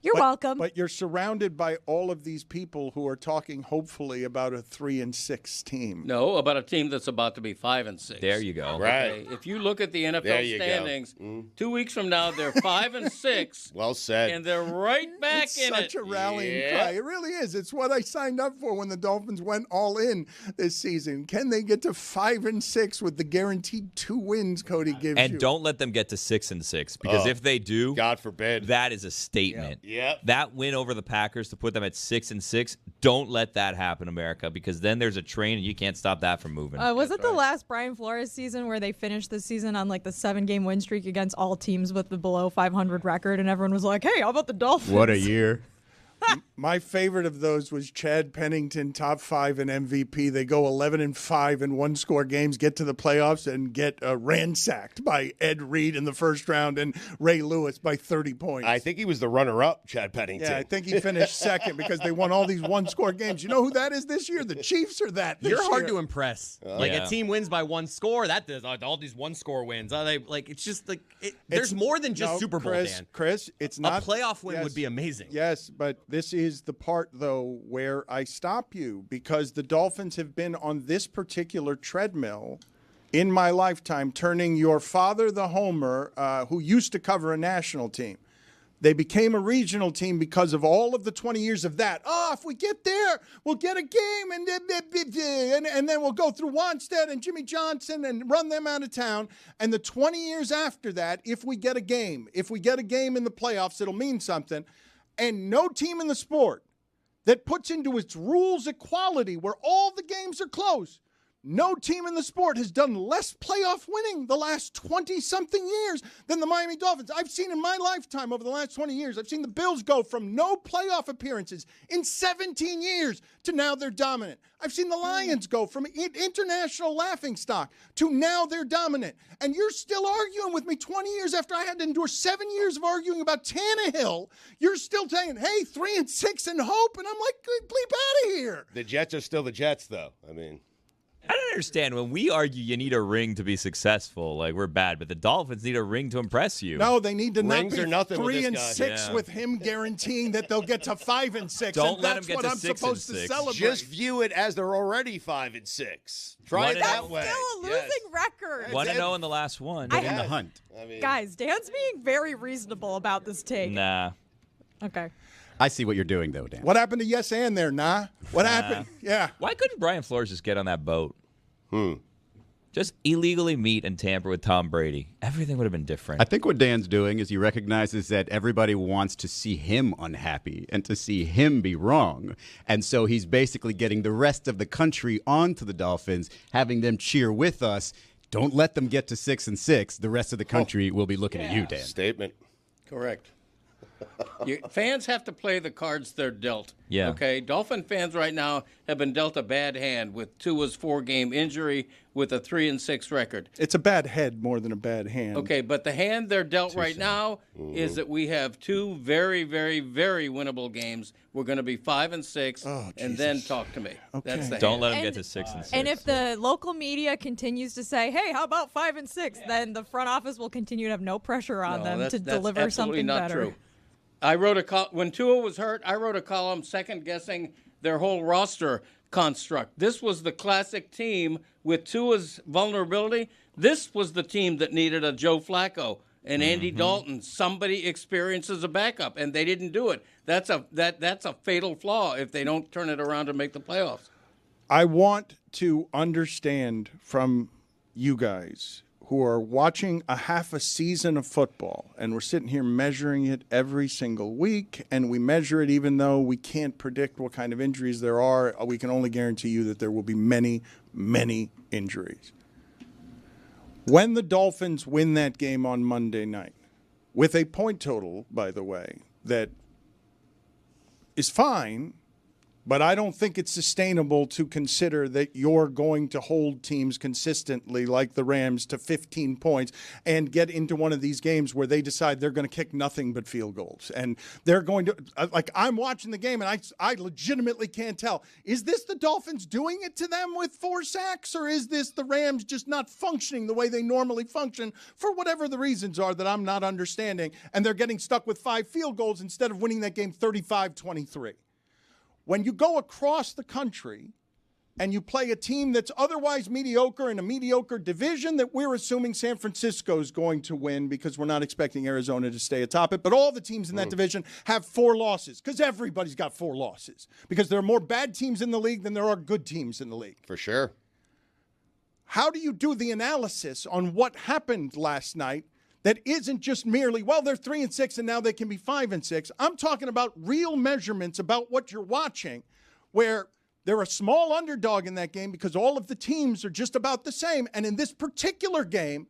You're welcome. But you're surrounded by all of these people who are talking hopefully about a 3-6 team. No, about a team that's about to be 5-6. There you go. Right. Okay, if you look at the NFL standings, 2 weeks from now they're 5-6. Well said. And they're right back It's in such it. a rallying cry. It really is. It's what I signed up for when the Dolphins went all in this season. Can they get to 5-6 with the guaranteed 2 wins Cody gives you? And don't let them get to 6-6 because if they do, God forbid, that is a statement. Yep. That win over the Packers to put them at 6-6. Don't let that happen, America, because then there's a train and you can't stop that from moving. Was it the last Brian Flores season where they finished the season on like the 7-game win streak against all teams with the below 500 record, and everyone was like, "Hey, how about the Dolphins?" What a year. My favorite of those was Chad Pennington, top 5 in MVP. They go 11-5 in one-score games, get to the playoffs, and get ransacked by Ed Reed in the first round and Ray Lewis by 30 points. I think he was the runner-up, Chad Pennington. Yeah, I think he finished second because they won all these one-score games. You know who that is this year? The Chiefs are that this You're hard year. to impress. Like a team wins by 1 score. That does all these 1-score wins. It's just like there's more than just Super Bowl. Dan. Chris, it's not a playoff win would be amazing. Yes, but this is the part though where I stop you because the Dolphins have been on this particular treadmill in my lifetime, turning your father, the homer, who used to cover a national team. They became a regional team because of all of the 20 years of that. Oh, if we get there, we'll get a game, and then we'll go through Wanstead and Jimmy Johnson and run them out of town. And the 20 years after that, if we get a game in the playoffs, it'll mean something. And no team in the sport that puts into its rules equality where all the games are close, no team in the sport has done less playoff winning the last 20-something years than the Miami Dolphins. I've seen in my lifetime over the last 20 years, I've seen the Bills go from no playoff appearances in 17 years to now they're dominant. I've seen the Lions go from international laughingstock to now they're dominant. And you're still arguing with me 20 years after I had to endure 7 years of arguing about Tannehill. You're still saying, hey, 3-6 and hope. And I'm like, bleep out of here. The Jets are still the Jets, though. I mean, I don't understand. When we argue you need a ring to be successful, like we're bad, but the Dolphins need a ring to impress you. No, they need to Rings not be are nothing with 3-6 with him guaranteeing that they'll get to 5-6. Don't and let that's them get what to I'm 6 supposed and to 6. celebrate. just view it as they're already 5-6. Try it that way. Still a losing record. 1-0 in the last one. In the hunt. I mean, Guys, Dan's being very reasonable about this take. Nah. Okay. I see what you're doing, though, Dan. What happened to Yes and there, nah? What happened? Yeah. Why couldn't Brian Flores just get on that boat? Just illegally meet and tamper with Tom Brady. Everything would have been different. I think what Dan's doing is he recognizes that everybody wants to see him unhappy and to see him be wrong. And so he's basically getting the rest of the country onto the Dolphins, having them cheer with us. Don't let them get to 6-6. The rest of the country will be looking at you, Dan. Statement. Correct. Fans have to play the cards they're dealt. Yeah. Okay. Dolphin fans right now have been dealt a bad hand with Tua's 4-game injury with a 3-6 record. It's a bad head more than a bad hand. Okay, but the hand they're dealt right now is that we have 2 very, very, very winnable games. We're going to be 5-6, and then talk to me. Okay. That's the Don't hand. let them get to 6-6. And if the local media continues to say, hey, how about 5-6, then the front office will continue to have no pressure on them that's to deliver absolutely something not better. True. I wrote when Tua was hurt, I wrote a column second-guessing their whole roster construct. This was the classic team with Tua's vulnerability. This was the team that needed a Joe Flacco and Andy Dalton. Somebody experiences a backup, and they didn't do it. That's a fatal flaw if they don't turn it around to make the playoffs. I want to understand from you guys who are watching a half a season of football, and we're sitting here measuring it every single week, and we measure it even though we can't predict what kind of injuries there are. We can only guarantee you that there will be many, many injuries. When the Dolphins win that game on Monday night, with a point total, by the way, that is fine, But I don't think it's sustainable to consider that you're going to hold teams consistently like the Rams to 15 points and get into one of these games where they decide they're going to kick nothing but field goals. And they're going to, like, I'm watching the game and I legitimately can't tell. Is this the Dolphins doing it to them with 4 sacks, or is this the Rams just not functioning the way they normally function for whatever the reasons are that I'm not understanding, and they're getting stuck with 5 field goals instead of winning that game 35-23? When you go across the country and you play a team that's otherwise mediocre in a mediocre division that we're assuming San Francisco is going to win because we're not expecting Arizona to stay atop it, but all the teams in that division have 4 losses because everybody's got 4 losses because there are more bad teams in the league than there are good teams in the league. For sure. How do you do the analysis on what happened last night that isn't just merely, well, they're 3-6 and now they can be 5-6. I'm talking about real measurements about what you're watching, where they're a small underdog in that game because all of the teams are just about the same. And in this particular game,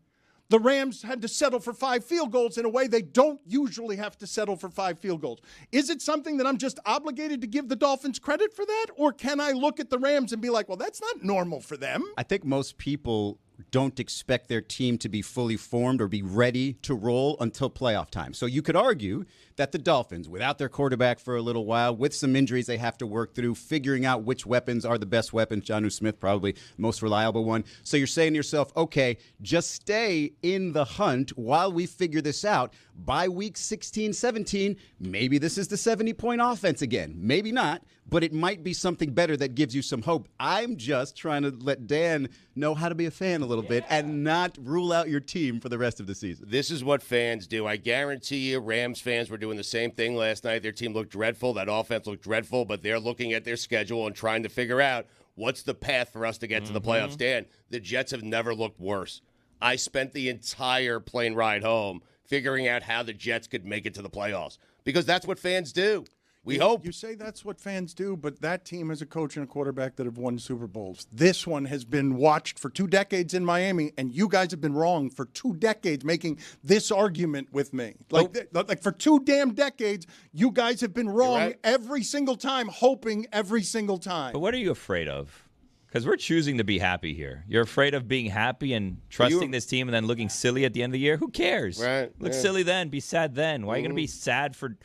the Rams had to settle for 5 field goals in a way they don't usually have to settle for 5 field goals. Is it something that I'm just obligated to give the Dolphins credit for that? Or can I look at the Rams and be like, well, that's not normal for them? I think most people don't expect their team to be fully formed or be ready to roll until playoff time. So you could argue that the Dolphins, without their quarterback for a little while, with some injuries they have to work through, figuring out which weapons are the best weapons, Jonnu Smith probably most reliable one. So you're saying to yourself, okay, just stay in the hunt while we figure this out. By week 16, 17, maybe this is the 70-point offense again. Maybe not, but it might be something better that gives you some hope. I'm just trying to let Dan know how to be a fan a little bit and not rule out your team for the rest of the season. This is what fans do. I guarantee you Rams fans were doing the same thing last night. Their team looked dreadful. That offense looked dreadful, but they're looking at their schedule and trying to figure out what's the path for us to get to the playoffs. Dan, the Jets have never looked worse. I spent the entire plane ride home figuring out how the Jets could make it to the playoffs because that's what fans do. We hope. You say that's what fans do, but that team has a coach and a quarterback that have won Super Bowls. This one has been watched for 2 decades in Miami, and you guys have been wrong for 2 decades making this argument with me. Like for 2 damn decades, you guys have been wrong every single time, hoping every single time. But what are you afraid of? Because we're choosing to be happy here. You're afraid of being happy and trusting this team and then looking silly at the end of the year? Who cares? Right. Look silly then, be sad then. Why are you going to be sad for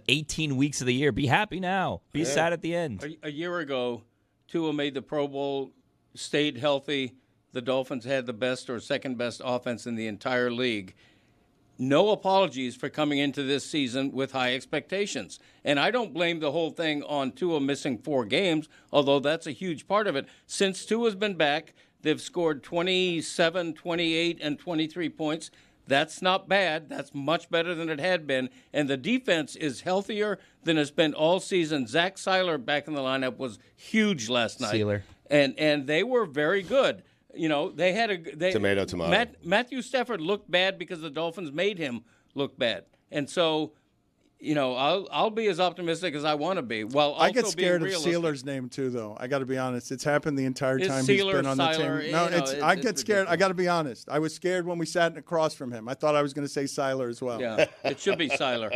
18 weeks of the year? Be happy now. Be sad at the end. A year ago, Tua made the Pro Bowl, stayed healthy. The Dolphins had the best or second best offense in the entire league. No apologies for coming into this season with high expectations. And I don't blame the whole thing on Tua missing 4 games, although that's a huge part of it. Since Tua's been back, they've scored 27, 28, and 23 points. That's not bad. That's much better than it had been. And the defense is healthier than it's been all season. Zach Seiler back in the lineup was huge last night. Seiler. And they were very good. You know, they had a Tomato. Matthew Stafford looked bad because the Dolphins made him look bad. And so, you know, I'll be as optimistic as I want to be. While also I get scared of realistic. Sealer's name too, though. I got to be honest. It's happened the entire It's time Seiler, he's been on Seiler, the team. No, I get scared. ridiculous. I got to be honest. I was scared when we sat across from him. I thought I was going to say Seiler as well. Yeah, it should be Seiler.